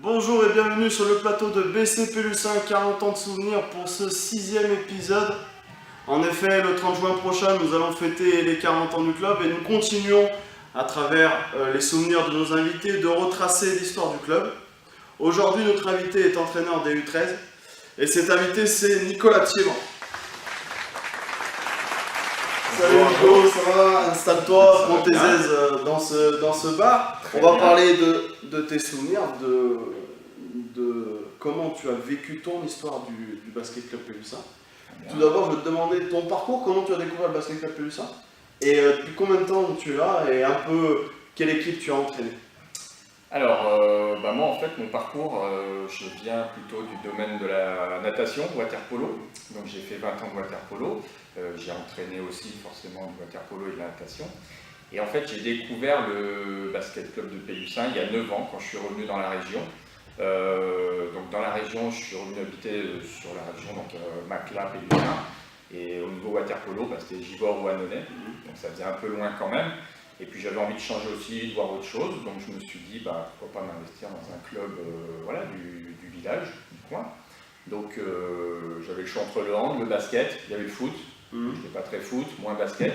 Bonjour et bienvenue sur le plateau de BCP Lucin 40 ans de souvenirs pour ce 6e épisode. En effet, le 30 juin prochain, nous allons fêter les 40 ans du club et nous continuons à travers les souvenirs de nos invités de retracer l'histoire du club. Aujourd'hui, notre invité est entraîneur des U13 et cet invité c'est Nicolas Thiéban. Salut Nico, ça va? Installe-toi, prends tes aises dans ce bar. On va parler de tes souvenirs, de comment tu as vécu ton histoire du basket club Pélussin. Tout d'abord, je vais te demander ton parcours, comment tu as découvert le basket club Pélussin et depuis combien de temps tu es là et un peu quelle équipe tu as entraîné. Alors, moi en fait mon parcours, je viens plutôt du domaine de la natation, water polo. Donc j'ai fait 20 ans de water polo, j'ai entraîné aussi forcément du water polo et de la natation. Et en fait j'ai découvert le basket club de Pélussin il y a 9 ans quand je suis revenu dans la région. Donc dans la région, je suis revenu habiter sur la région, donc Macla, Pélussin. Et au niveau water polo, c'était Givors ou Annonay, donc ça faisait un peu loin quand même. Et puis j'avais envie de changer aussi, de voir autre chose, donc je me suis dit pourquoi pas m'investir dans un club du village, du coin. Donc j'avais le choix entre le hand, le basket, il y avait le foot, je n'étais pas très foot, moins basket.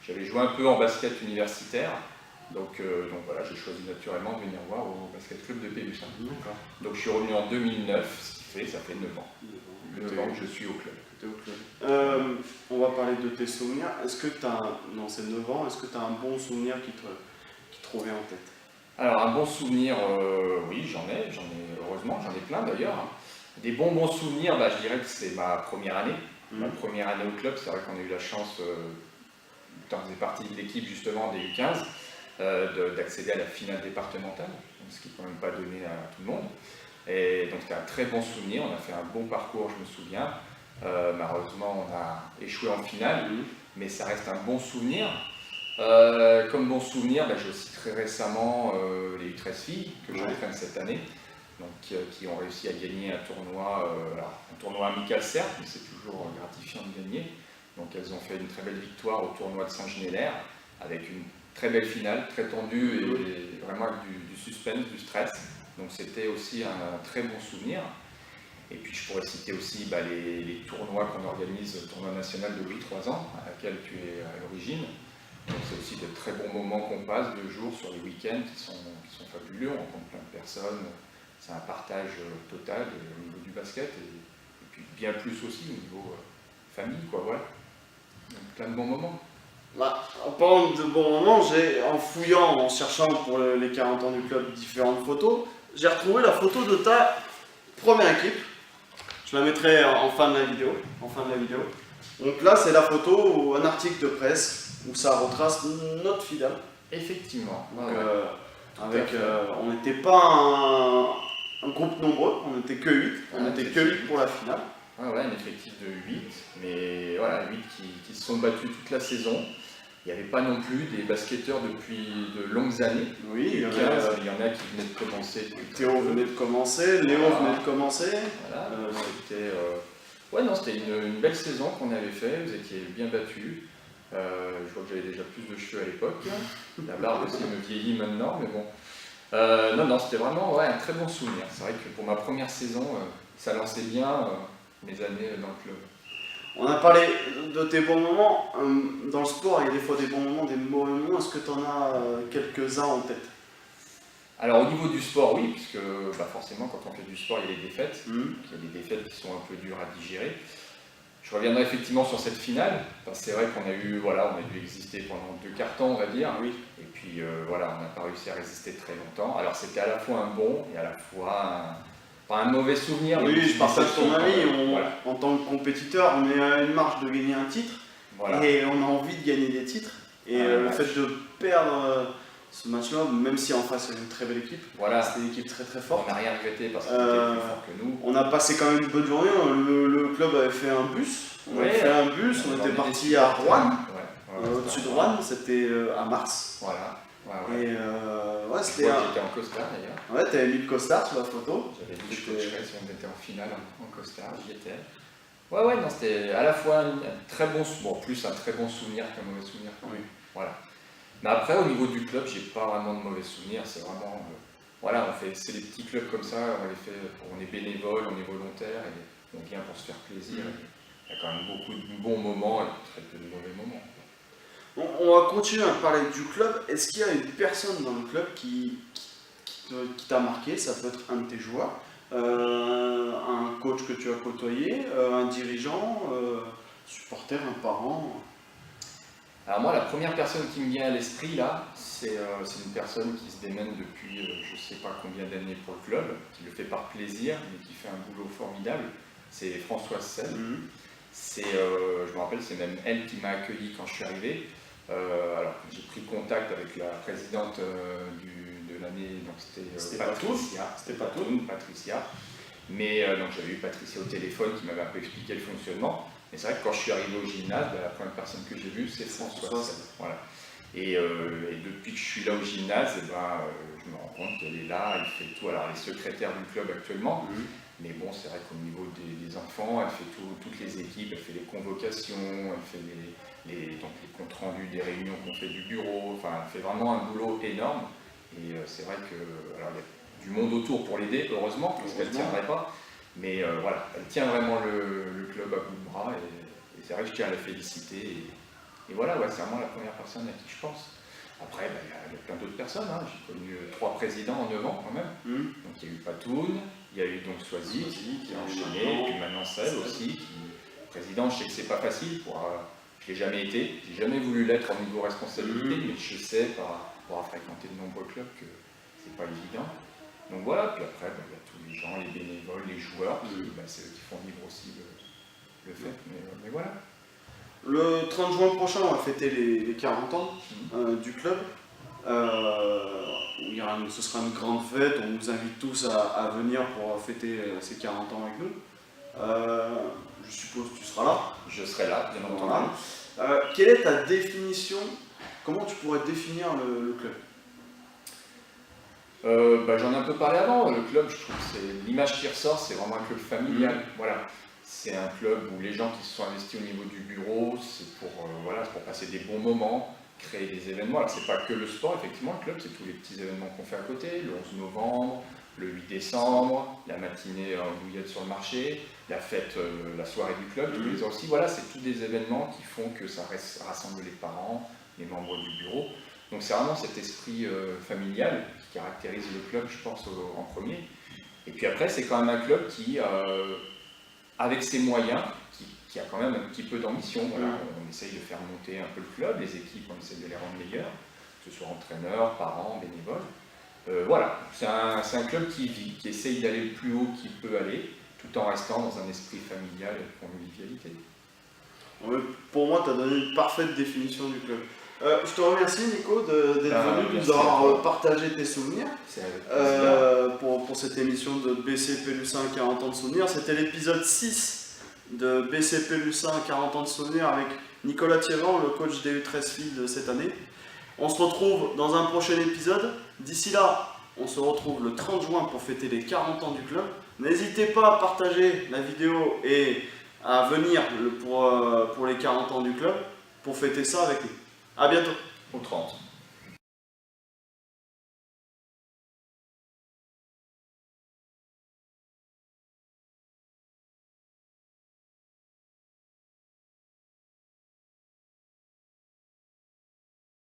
J'avais joué un peu en basket universitaire, donc voilà, j'ai choisi naturellement de venir voir au basket club de Pélussin. Donc je suis revenu en 2009, ce qui fait, ça fait 9 ans. 9 ans que je suis au club. On va parler de tes souvenirs. Est-ce que tu as, dans ces 9 ans, est-ce que tu as un bon souvenir qui te revient en tête? Alors un bon souvenir, oui j'en ai, heureusement, j'en ai plein d'ailleurs. Des bons souvenirs, je dirais que c'est ma première année. Ma première année au club, c'est vrai qu'on a eu la chance, quand on faisait partie de l'équipe justement des U15, d'accéder à la finale départementale, ce qui n'est quand même pas donné à tout le monde. Et donc c'était un très bon souvenir, on a fait un bon parcours, je me souviens. Malheureusement, on a échoué en finale, mais ça reste un bon souvenir. Comme bon souvenir, j'ai aussi très récemment les U13 filles que j'entraîne cette année, donc, qui ont réussi à gagner un tournoi amical certes, mais c'est toujours gratifiant de gagner. Donc elles ont fait une très belle victoire au tournoi de Saint-Genélaire, avec une très belle finale, très tendue et vraiment avec du suspense, du stress. Donc c'était aussi un très bon souvenir. Et puis je pourrais citer aussi les tournois qu'on organise, le tournoi national de 8-3 ans, à laquelle tu es à l'origine. Donc c'est aussi de très bons moments qu'on passe, 2 jours sur les week-ends qui sont fabuleux, on rencontre plein de personnes, c'est un partage total au niveau du basket et puis bien plus aussi au niveau famille, voilà. Donc plein de bons moments. En parlant de bons moments, en cherchant pour les 40 ans du club différentes photos, j'ai retrouvé la photo de ta première équipe. Je la mettrai en fin de la vidéo. Donc là, c'est la photo ou un article de presse où ça retrace notre finale. Effectivement. On n'était pas un groupe nombreux, on n'était que 8. On n'était que 8 pour la finale. Un effectif de 8, mais voilà, 8 qui se sont battus toute la saison. Il n'y avait pas non plus des basketteurs depuis de longues années. Oui, il y en a qui venaient de commencer. Théo venait de commencer, Léo venait de commencer. Voilà, c'était une belle saison qu'on avait fait, vous étiez bien battus. Je vois que j'avais déjà plus de cheveux à l'époque. La barbe aussi me vieillit maintenant, mais bon. C'était vraiment un très bon souvenir. C'est vrai que pour ma première saison, ça lançait bien mes années dans le club. On a parlé de tes bons moments. Dans le sport, il y a des fois des bons moments, des mauvais moments. Est-ce que tu en as quelques-uns en tête? Alors au niveau du sport, oui, puisque forcément quand on fait du sport, il y a des défaites. Il y a des défaites qui sont un peu dures à digérer. Je reviendrai effectivement sur cette finale. C'est vrai qu'on a dû exister pendant 2 quarts temps, on va dire. Oui. Et puis on n'a pas réussi à résister très longtemps. Alors c'était à la fois un bon et à la fois un mauvais souvenir. Oui, je partage ton avis. En tant que compétiteur, on est à une marche de gagner un titre. Et on a envie de gagner des titres. Et le fait de perdre ce match-là, même si en face il y a une très belle équipe, c'était une équipe très très forte. On n'a rien regretté parce qu'ils étaient plus forts que nous. On a passé quand même une bonne journée. Le club avait fait un bus. On était parti à Rouen. Au-dessus de Rouen, c'était à Mars. Et c'était j'étais en costard d'ailleurs. Ouais, t'avais mis le costard sur la photo. J'avais dit que je coacherais si on était en finale en costard, j'y étais. C'était à la fois un très bon souvenir qu'un mauvais souvenir. Mais après, au niveau du club, j'ai pas vraiment de mauvais souvenirs. C'est vraiment voilà, c'est des petits clubs comme ça, on est bénévole, on est volontaire et on vient pour se faire plaisir. Il y a quand même beaucoup de bons moments et très peu de mauvais moments. On va continuer à parler du club. Est-ce qu'il y a une personne dans le club qui t'a marqué? Ça peut être un de tes joueurs, un coach que tu as côtoyé, un dirigeant, supporter, un parent. Alors moi, la première personne qui me vient à l'esprit là, c'est une personne qui se démène depuis je ne sais pas combien d'années pour le club, qui le fait par plaisir, mais qui fait un boulot formidable. C'est Françoise Selle. Je me rappelle, c'est même elle qui m'a accueilli quand je suis arrivé. Alors j'ai pris contact avec la présidente de l'année, donc c'était Patricia. Mais donc j'avais eu Patricia au téléphone qui m'avait un peu expliqué le fonctionnement. Mais c'est vrai que quand je suis arrivé au gymnase, la première personne que j'ai vue, c'est Françoise. Voilà. Et depuis que je suis là au gymnase, je me rends compte qu'elle est là, elle fait tout. Alors elle est secrétaire du club actuellement, mais bon, c'est vrai qu'au niveau des enfants, elle fait toutes les équipes, elle fait les convocations, elle fait les comptes rendus des réunions qu'on fait du bureau, enfin elle fait vraiment un boulot énorme. Et c'est vrai que alors, il y a du monde autour pour l'aider, heureusement, parce qu'elle ne tiendrait pas. Mais voilà, elle tient vraiment le club à bout de bras et c'est vrai que je tiens à la féliciter. Et voilà, ouais, c'est vraiment la première personne à qui je pense. Après, il y a plein d'autres personnes. Hein. J'ai connu 3 présidents en 9 ans quand même. Donc il y a eu Patoun, il y a eu donc Soisy qui a enchaîné, puis maintenant Selle aussi. Président, je sais que c'est pas facile, je l'ai jamais été, j'ai jamais voulu l'être en niveau responsabilité, mais je sais par avoir fréquenté de nombreux clubs que c'est pas évident. Donc voilà, puis après, il y a tous les gens, les bénévoles, les joueurs, c'est eux qui font vivre aussi le fait, mais voilà. Le 30 juin prochain, on va fêter les 40 ans du club. Ce sera une grande fête, on vous invite tous à venir pour fêter ces 40 ans avec nous. Je suppose que tu seras là. Je serai là, bien entendu. Quelle est ta définition? Comment tu pourrais définir le club? J'en ai un peu parlé avant. Le club, je trouve que c'est l'image qui ressort, c'est vraiment un club familial. Voilà. C'est un club où les gens qui se sont investis au niveau du bureau, c'est pour passer des bons moments, créer des événements. Alors c'est pas que le sport, effectivement, le club, c'est tous les petits événements qu'on fait à côté, le 11 novembre, le 8 décembre, la matinée en bouillette sur le marché, la fête, la soirée du club, tous les ans aussi. Voilà, c'est tous des événements qui font que ça rassemble les parents, les membres du bureau. Donc c'est vraiment cet esprit familial qui caractérise le club, je pense, en premier. Et puis après, c'est quand même un club qui, avec ses moyens, qui a quand même un petit peu d'ambition. Voilà, on essaye de faire monter un peu le club, les équipes, on essaye de les rendre meilleures, que ce soit entraîneurs, parents, bénévoles. Voilà, c'est un club qui vit, qui essaye d'aller le plus haut qu'il peut aller, tout en restant dans un esprit familial et de convivialité. Pour moi, tu as donné une parfaite définition du club. Je te remercie, Nico, d'être venu nous avoir partagé tes souvenirs pour cette émission de BCP Lucin 40 ans de souvenirs. C'était l'épisode 6 de BCP Lucin 40 ans de souvenirs avec Nicolas Thiévan, le coach des U13 filles de cette année. On se retrouve dans un prochain épisode. D'ici là, on se retrouve le 30 juin pour fêter les 40 ans du club. N'hésitez pas à partager la vidéo et à venir pour les 40 ans du club pour fêter ça avec nous. A bientôt. Au 30.